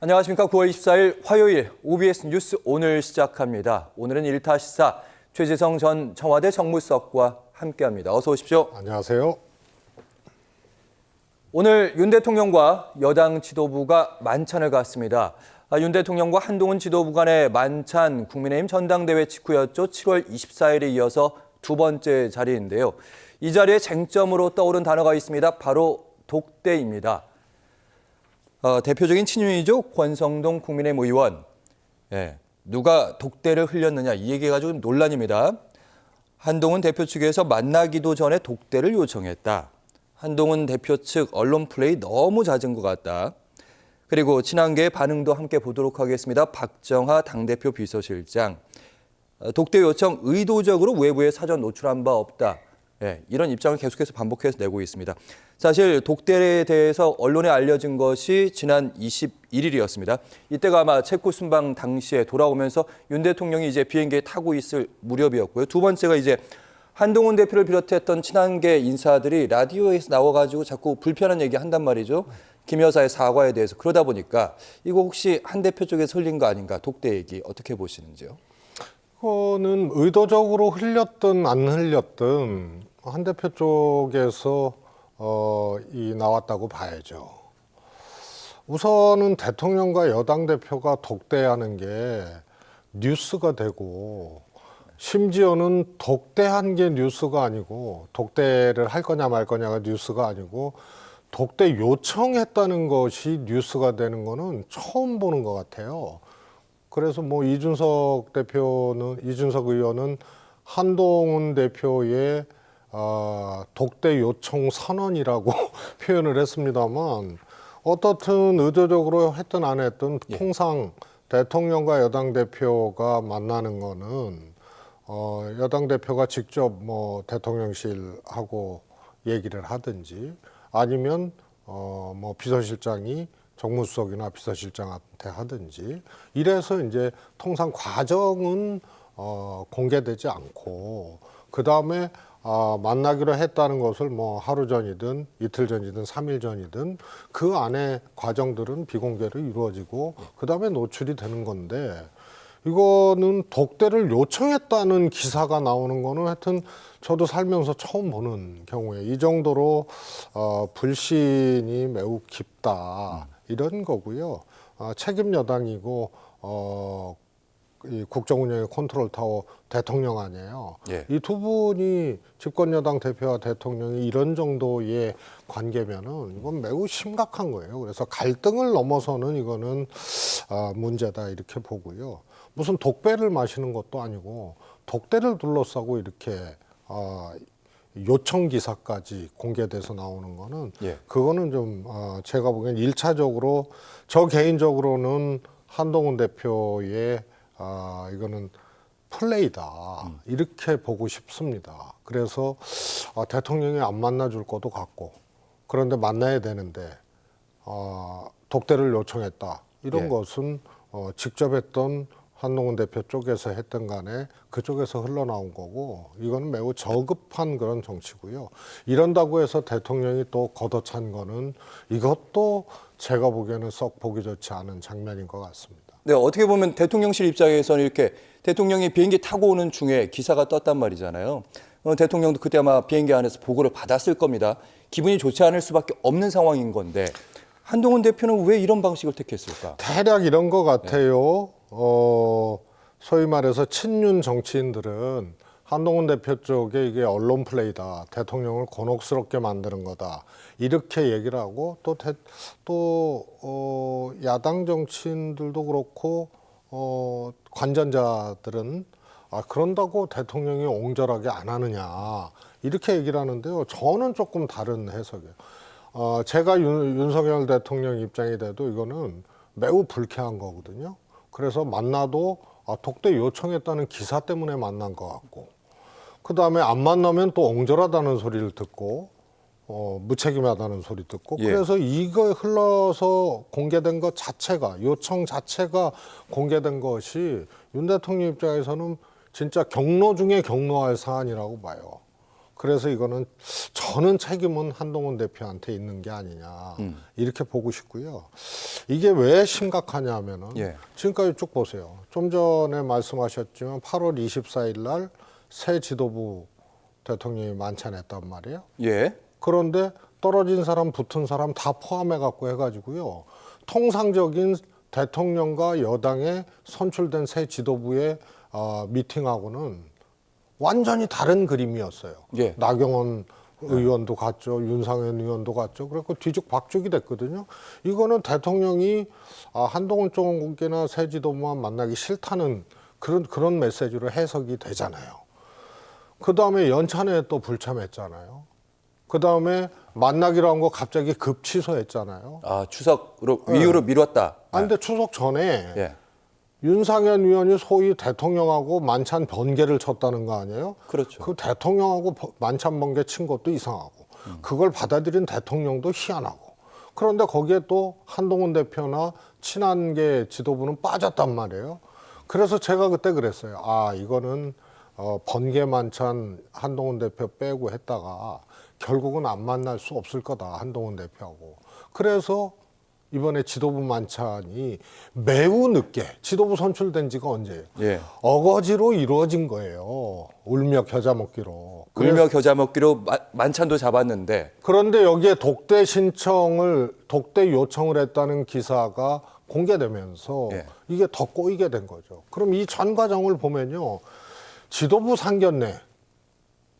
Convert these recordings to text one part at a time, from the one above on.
안녕하십니까. 9월 24일 화요일 OBS 뉴스 오늘 시작합니다. 오늘은 1타 시사 최재성 전 청와대 정무수석과 함께합니다. 어서 오십시오. 안녕하세요. 오늘 윤 대통령과 여당 지도부가 만찬을 갖습니다. 윤 대통령과 한동훈 지도부 간의 만찬 국민의힘 전당대회 직후였죠. 7월 24일에 이어서 두 번째 자리인데요. 이 자리에 쟁점으로 떠오른 단어가 있습니다. 바로 독대입니다. 대표적인 친윤이죠. 권성동 국민의힘 의원. 누가 독대를 흘렸느냐 이 얘기가 좀 논란입니다. 한동훈 대표 측에서 만나기도 전에 독대를 요청했다. 한동훈 대표 측 언론 플레이 너무 잦은 것 같다. 그리고 친한계의 반응도 함께 보도록 하겠습니다. 박정하 당대표 비서실장. 독대 요청 의도적으로 외부에 사전 노출한 바 없다. 이런 입장을 계속해서 반복해서 내고 있습니다. 사실 독대에 대해서 언론에 알려진 것이 지난 21일이었습니다. 이때가 아마 체코 순방 당시에 돌아오면서 윤 대통령이 이제 비행기에 타고 있을 무렵이었고요. 두 번째가 이제 한동훈 대표를 비롯했던 친한계 인사들이 라디오에서 나와가지고 자꾸 불편한 얘기 한단 말이죠. 김 여사의 사과에 대해서. 그러다 보니까 이거 혹시 한 대표 쪽에서 흘린 거 아닌가, 독대 얘기 어떻게 보시는지요? 이거는 의도적으로 흘렸든 안 흘렸든 한 대표 쪽에서 나왔다고 봐야죠. 우선은 대통령과 여당 대표가 독대하는 게 뉴스가 되고, 심지어는 독대한 게 뉴스가 아니고, 독대를 할 거냐 말 거냐가 뉴스가 아니고 독대 요청했다는 것이 뉴스가 되는 거는 처음 보는 것 같아요. 그래서 뭐 이준석 의원은 한동훈 대표의 독대 요청 선언이라고 표현을 했습니다만, 어떻든 의도적으로 했든 안 했든 통상 대통령과 여당 대표가 만나는 거는 여당 대표가 직접 뭐 대통령실하고 얘기를 하든지 아니면 뭐 비서실장이 정무수석이나 비서실장한테 하든지 이래서 이제 통상 과정은 공개되지 않고, 그 다음에 만나기로 했다는 것을 뭐 하루 전이든 이틀 전이든 3일 전이든 그 안에 과정들은 비공개로 이루어지고 그 다음에 노출이 되는 건데, 이거는 독대를 요청했다는 기사가 나오는 거는 하여튼 저도 살면서 처음 보는 경우에 이 정도로 불신이 매우 깊다 이런 거고요. 책임 여당이고 이 국정운영의 컨트롤타워 대통령 아니에요. 이 두 분이 집권 여당 대표와 대통령이 이런 정도의 관계면은 이건 매우 심각한 거예요. 그래서 갈등을 넘어서는 이거는 문제다 이렇게 보고요. 무슨 독배를 마시는 것도 아니고 독대를 둘러싸고 이렇게 요청 기사까지 공개돼서 나오는 거는 그거는 좀 제가 보기엔 1차적으로 저 개인적으로는 한동훈 대표의 이거는 플레이다 이렇게 보고 싶습니다. 그래서 대통령이 안 만나줄 것도 같고, 그런데 만나야 되는데 독대를 요청했다 이런 것은 직접 했던 한동훈 대표 쪽에서 했던 간에 그쪽에서 흘러나온 거고, 이거는 매우 저급한 그런 정치고요. 이런다고 해서 대통령이 또 걷어찬 거는 이것도 제가 보기에는 썩 보기 좋지 않은 장면인 것 같습니다. 네, 어떻게 보면 대통령실 입장에서는 이렇게 대통령이 비행기 타고 오는 중에 기사가 떴단 말이잖아요. 대통령도 그때 아마 비행기 안에서 보고를 받았을 겁니다. 기분이 좋지 않을 수밖에 없는 상황인 건데 한동훈 대표는 왜 이런 방식을 택했을까? 대략 이런 것 같아요. 소위 말해서 친윤 정치인들은 한동훈 대표 쪽에 이게 언론 플레이다, 대통령을 곤혹스럽게 만드는 거다 이렇게 얘기를 하고, 또 야당 정치인들도 그렇고 관전자들은 그런다고 대통령이 옹졸하게 안 하느냐 이렇게 얘기를 하는데요. 저는 조금 다른 해석이에요. 제가 윤석열 대통령 입장이 돼도 이거는 매우 불쾌한 거거든요. 그래서 만나도 독대 요청했다는 기사 때문에 만난 것 같고, 그 다음에 안 만나면 또 옹졸하다는 소리를 듣고 무책임하다는 소리 듣고, 그래서 이거 흘러서 공개된 것 자체가, 요청 자체가 공개된 것이 윤 대통령 입장에서는 진짜 경로 중에 경로할 사안이라고 봐요. 그래서 이거는 저는 책임은 한동훈 대표한테 있는 게 아니냐 이렇게 보고 싶고요. 이게 왜 심각하냐 하면은 예. 지금까지 쭉 보세요. 좀 전에 말씀하셨지만 8월 24일 날 새 지도부 대통령이 만찬했단 말이에요. 예. 그런데 떨어진 사람, 붙은 사람 다 포함해 갖고 해가지고요. 통상적인 대통령과 여당에 선출된 새 지도부의 미팅하고는 완전히 다른 그림이었어요. 예. 나경원 의원도 갔죠. 윤상현 의원도 갔죠. 그래서 뒤죽박죽이 됐거든요. 이거는 대통령이 한동훈 쪽이나 새 지도부만 만나기 싫다는 그런 메시지로 해석이 되잖아요. 그 다음에 연찬회에 또 불참했잖아요. 그 다음에 만나기로 한 거 갑자기 급 취소했잖아요. 추석으로 위유로 미뤘다. 근데 추석 전에 예. 윤상현 의원이 소위 대통령하고 만찬 번개를 쳤다는 거 아니에요? 그렇죠. 그 대통령하고 만찬 번개 친 것도 이상하고 그걸 받아들인 대통령도 희한하고 그런데 거기에 또 한동훈 대표나 친한계 지도부는 빠졌단 말이에요. 그래서 제가 그때 그랬어요. 이거는 번개 만찬 한동훈 대표 빼고 했다가 결국은 안 만날 수 없을 거다, 한동훈 대표하고. 그래서 이번에 지도부 만찬이 매우 늦게, 지도부 선출된 지가 언제예요? 예. 어거지로 이루어진 거예요. 울며 겨자 먹기로. 울며 겨자 먹기로 만찬도 잡았는데. 그런데 여기에 독대 요청을 했다는 기사가 공개되면서 예. 이게 더 꼬이게 된 거죠. 그럼 이 전 과정을 보면요. 지도부 상견례.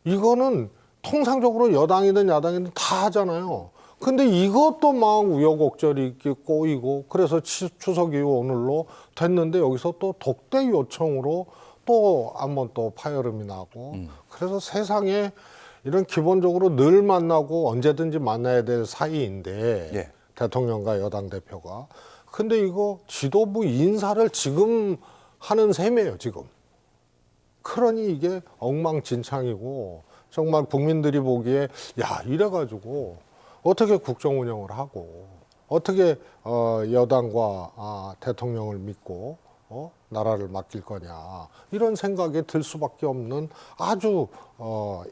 이거는 통상적으로 여당이든 야당이든 다 하잖아요. 근데 이것도 막 우여곡절이 있게 꼬이고 그래서 추석 이후 오늘로 됐는데 여기서 또 독대 요청으로 또 한번 또 파열음이 나고 그래서 세상에 이런 기본적으로 늘 만나고 언제든지 만나야 될 사이인데 예. 대통령과 여당 대표가 근데 이거 지도부 인사를 지금 하는 셈이에요 지금. 그러니 이게 엉망진창이고 정말 국민들이 보기에 야 이래가지고 어떻게 국정 운영을 하고 어떻게 여당과 대통령을 믿고 나라를 맡길 거냐 이런 생각이 들 수밖에 없는 아주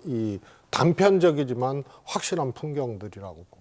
이 단편적이지만 확실한 풍경들이라고 봅니다.